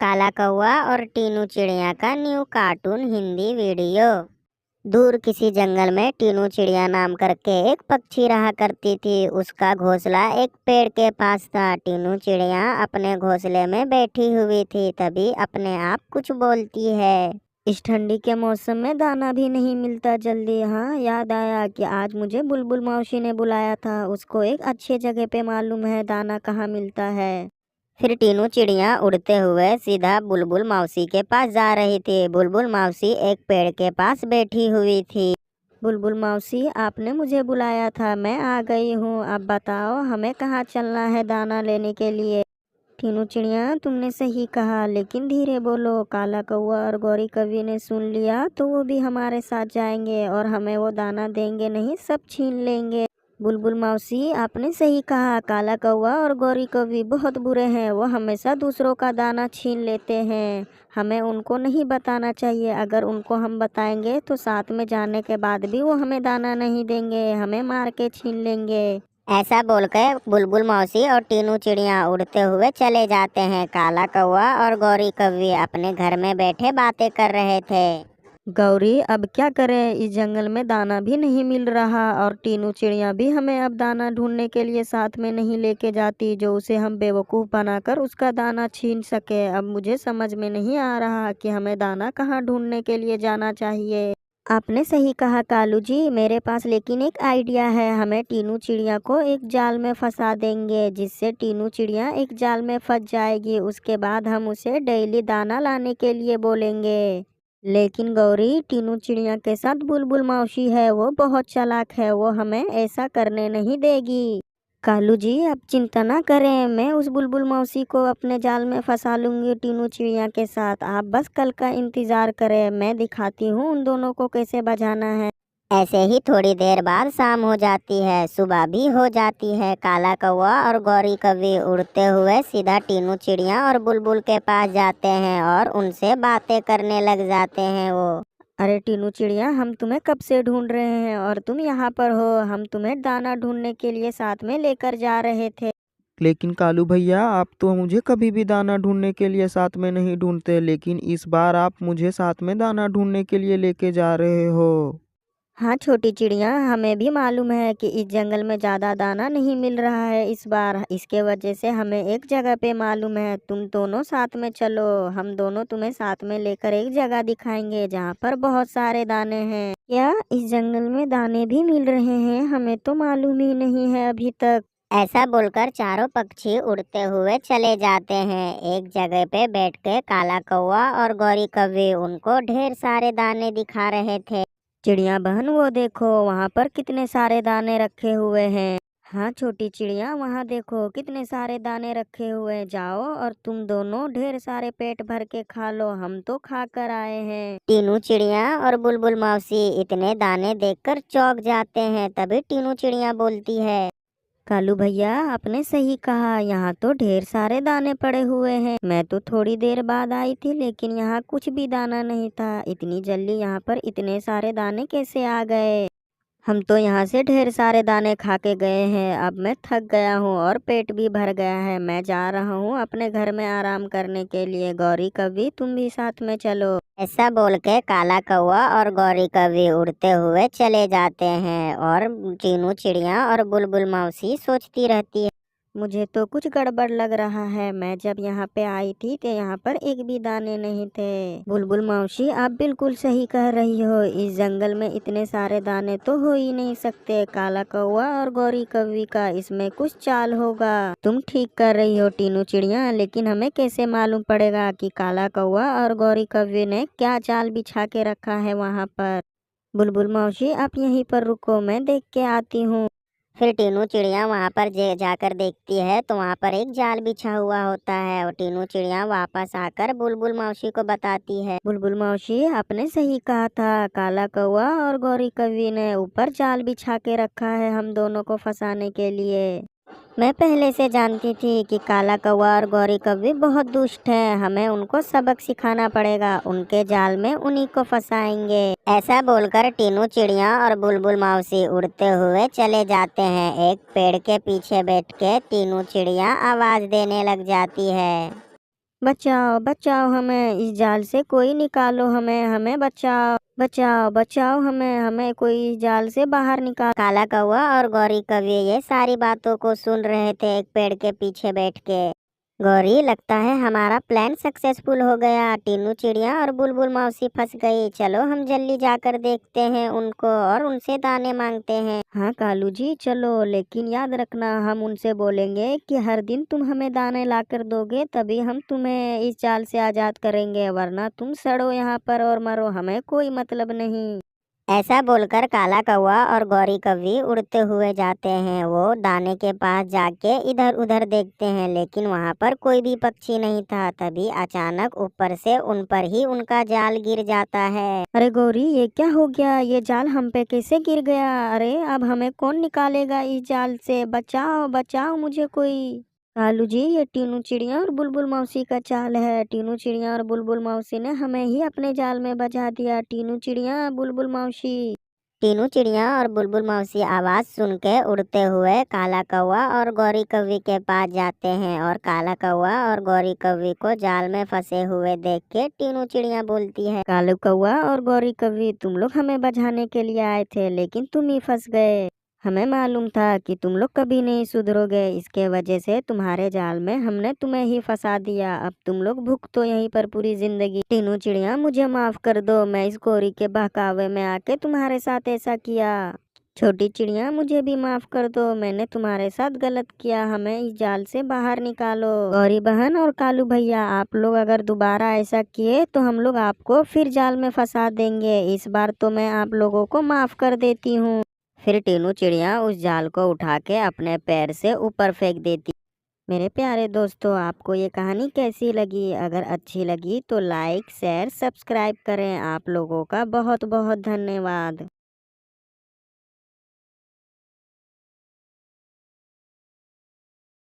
काला कौवा और टीनू चिड़िया का न्यू कार्टून हिंदी वीडियो। दूर किसी जंगल में टीनू चिड़िया नाम करके एक पक्षी रहा करती थी। उसका घोंसला एक पेड़ के पास था। टीनू चिड़िया अपने घोंसले में बैठी हुई थी, तभी अपने आप कुछ बोलती है। इस ठंडी के मौसम में दाना भी नहीं मिलता जल्दी। हाँ, याद आया कि आज मुझे बुलबुल मौसी ने बुलाया था। उसको एक अच्छे जगह पे मालूम है दाना कहाँ मिलता है। फिर टीनू चिड़िया उड़ते हुए सीधा बुलबुल मौसी के पास जा रही थी। बुलबुल मौसी एक पेड़ के पास बैठी हुई थी। बुलबुल मौसी, आपने मुझे बुलाया था, मैं आ गई हूँ। अब बताओ हमें कहाँ चलना है दाना लेने के लिए। टीनू चिड़िया, तुमने सही कहा, लेकिन धीरे बोलो। काला कौवा और गौरी कवि ने सुन लिया तो वो भी हमारे साथ जाएंगे और हमें वो दाना देंगे नहीं, सब छीन लेंगे। बुलबुल मौसी, आपने सही कहा। काला कौवा और गौरी कवि बहुत बुरे हैं। वो हमेशा दूसरों का दाना छीन लेते हैं। हमें उनको नहीं बताना चाहिए। अगर उनको हम बताएंगे तो साथ में जाने के बाद भी वो हमें दाना नहीं देंगे, हमें मार के छीन लेंगे। ऐसा बोलकर बुलबुल मौसी और टीनू चिड़िया उड़ते हुए चले जाते हैं। काला कौवा और गौरी कौवी अपने घर में बैठे बातें कर रहे थे। गौरी, अब क्या करें, इस जंगल में दाना भी नहीं मिल रहा और टीनू चिड़िया भी हमें अब दाना ढूंढने के लिए साथ में नहीं लेके जाती, जो उसे हम बेवकूफ़ बनाकर उसका दाना छीन सके। अब मुझे समझ में नहीं आ रहा कि हमें दाना कहाँ ढूंढने के लिए जाना चाहिए। आपने सही कहा कालू जी, मेरे पास लेकिन एक आइडिया है। हमें टीनू चिड़िया को एक जाल में फंसा देंगे, जिससे टीनू चिड़िया एक जाल में फंस जाएगी। उसके बाद हम उसे डेली दाना लाने के लिए बोलेंगे। लेकिन गौरी, टीनू चिड़िया के साथ बुलबुल मौसी है, वो बहुत चालाक है, वो हमें ऐसा करने नहीं देगी। कालू जी, आप चिंता ना करें, मैं उस बुलबुल मौसी को अपने जाल में फंसा लूंगी टीनू चिड़िया के साथ। आप बस कल का इंतजार करें, मैं दिखाती हूँ उन दोनों को कैसे बचाना है। ऐसे ही थोड़ी देर बाद शाम हो जाती है, सुबह भी हो जाती है। काला कौवा और गौरी कवि उड़ते हुए सीधा टीनू चिड़िया और बुलबुल के पास जाते हैं और उनसे बातें करने लग जाते हैं वो। अरे टीनू चिड़िया, हम तुम्हें कब से ढूंढ रहे हैं और तुम यहाँ पर हो। हम तुम्हें दाना ढूंढने के लिए साथ में लेकर जा रहे थे। लेकिन कालू भैया, आप तो मुझे कभी भी दाना ढूंढने के लिए साथ में नहीं ढूंढते, लेकिन इस बार आप मुझे साथ में दाना ढूंढने के लिए लेके जा रहे हो। हाँ छोटी चिड़िया, हमें भी मालूम है कि इस जंगल में ज़्यादा दाना नहीं मिल रहा है इस बार। इसके वजह से हमें एक जगह पे मालूम है, तुम दोनों साथ में चलो। हम दोनों तुम्हें साथ में लेकर एक जगह दिखाएंगे जहाँ पर बहुत सारे दाने हैं। क्या इस जंगल में दाने भी मिल रहे हैं? हमें तो मालूम ही नहीं है अभी तक। ऐसा बोलकर चारों पक्षी उड़ते हुए चले जाते हैं। एक जगह पे बैठ के काला कौवा और गौरी कौवी उनको ढेर सारे दाने दिखा रहे थे। चिड़िया बहन, वो देखो वहाँ पर कितने सारे दाने रखे हुए हैं। हाँ छोटी चिड़िया, वहाँ देखो कितने सारे दाने रखे हुए हैं। जाओ और तुम दोनों ढेर सारे पेट भर के खा लो, हम तो खा कर आए हैं। टीनू चिड़िया और बुलबुल मौसी इतने दाने देखकर चौंक जाते हैं। तभी टीनू चिड़िया बोलती है, कालू भैया, आपने सही कहा, यहाँ तो ढेर सारे दाने पड़े हुए हैं। मैं तो थोड़ी देर बाद आई थी, लेकिन यहाँ कुछ भी दाना नहीं था। इतनी जल्दी यहाँ पर इतने सारे दाने कैसे आ गए? हम तो यहाँ से ढेर सारे दाने खा के गए हैं। अब मैं थक गया हूँ और पेट भी भर गया है। मैं जा रहा हूँ अपने घर में आराम करने के लिए। गौरी कवि, तुम भी साथ में चलो। ऐसा बोल के काला कौवा और गौरी कवि उड़ते हुए चले जाते हैं और टीनू चिड़िया और बुलबुल मौसी सोचती रहती है, मुझे तो कुछ गड़बड़ लग रहा है। मैं जब यहाँ पे आई थी तो यहाँ पर एक भी दाने नहीं थे। बुलबुल मौसी, आप बिल्कुल सही कह रही हो, इस जंगल में इतने सारे दाने तो हो ही नहीं सकते। काला कौवा और गौरी कौवी का इसमें कुछ चाल होगा। तुम ठीक कर रही हो टीनू चिड़िया, लेकिन हमें कैसे मालूम पड़ेगा कि काला कौवा और गौरी कौवी ने क्या चाल बिछा के रखा है वहाँ पर। बुलबुल मौसी, आप यहीं पर रुको, मैं देख के आती हूँ। फिर टीनू चिड़िया वहाँ पर जाकर देखती है तो वहाँ पर एक जाल बिछा हुआ होता है और टीनू चिड़िया वापस आकर बुलबुल मौसी को बताती है, बुलबुल मौसी, आपने सही कहा था, काला कौवा और गौरी कवि ने ऊपर जाल बिछा के रखा है हम दोनों को फंसाने के लिए। मैं पहले से जानती थी कि काला कौवा और गौरी कौवी बहुत दुष्ट हैं। हमें उनको सबक सिखाना पड़ेगा, उनके जाल में उन्हीं को फंसाएंगे। ऐसा बोलकर टीनू चिड़िया और बुलबुल मौसी उड़ते हुए चले जाते हैं। एक पेड़ के पीछे बैठ के टीनू चिड़िया आवाज देने लग जाती है, बचाओ बचाओ हमें, इस जाल से कोई निकालो हमें, हमें बचाओ बचाओ बचाओ हमें, हमें कोई इस जाल से बाहर निकाल। काला कौवा और गौरी कौवे ये सारी बातों को सुन रहे थे एक पेड़ के पीछे बैठ के। गौरी, लगता है हमारा प्लान सक्सेसफुल हो गया। टीनू चिड़िया और बुलबुल मौसी फंस गई। चलो हम जल्दी जाकर देखते हैं उनको और उनसे दाने मांगते हैं। हाँ कालू जी चलो, लेकिन याद रखना हम उनसे बोलेंगे कि हर दिन तुम हमें दाने लाकर दोगे, तभी हम तुम्हें इस जाल से आज़ाद करेंगे, वरना तुम सड़ो यहाँ पर और मरो, हमें कोई मतलब नहीं। ऐसा बोलकर काला कौवा और गौरी कौवी उड़ते हुए जाते हैं। वो दाने के पास जाके इधर उधर देखते हैं, लेकिन वहां पर कोई भी पक्षी नहीं था। तभी अचानक ऊपर से उन पर ही उनका जाल गिर जाता है। अरे गौरी, ये क्या हो गया? ये जाल हम पे कैसे गिर गया? अरे अब हमें कौन निकालेगा इस जाल से? बचाओ बचाओ मुझे कोई। कालू जी, ये टीनू चिड़िया और बुलबुल मौसी का चाल है। टीनू चिड़िया और बुलबुल मौसी ने हमें ही अपने जाल में बचा दिया। टीनू चिड़िया, बुलबुल मौसी। टीनू चिड़िया और बुलबुल मौसी आवाज सुन के उड़ते हुए काला कौवा और गौरी कौवी के पास जाते हैं, और काला कौवा और गौरी कौवी को जाल में फंसे हुए देख के टीनू चिड़िया बोलती है, कालू कौवा और गौरी कौवी, तुम लोग हमें बचाने के लिए आए थे, लेकिन तुम ही फंस गए। हमें मालूम था कि तुम लोग कभी नहीं सुधरोगे, इसके वजह से तुम्हारे जाल में हमने तुम्हें ही फंसा दिया। अब तुम लोग भुगतो यहीं पर पूरी जिंदगी। टीनू चिड़िया, मुझे माफ कर दो, मैं इस गौरी के बहकावे में आके तुम्हारे साथ ऐसा किया। छोटी चिड़िया, मुझे भी माफ कर दो, मैंने तुम्हारे साथ गलत किया, हमें इस जाल से बाहर निकालो। गौरी बहन और कालू भैया, आप लोग अगर दोबारा ऐसा किए तो हम लोग आपको फिर जाल में फंसा देंगे। इस बार तो मैं आप लोगों को माफ कर देती हूँ। फिर टीनू चिड़िया उस जाल को उठा के अपने पैर से ऊपर फेंक देती। मेरे प्यारे दोस्तों, आपको ये कहानी कैसी लगी? अगर अच्छी लगी तो लाइक शेयर सब्सक्राइब करें। आप लोगों का बहुत बहुत धन्यवाद।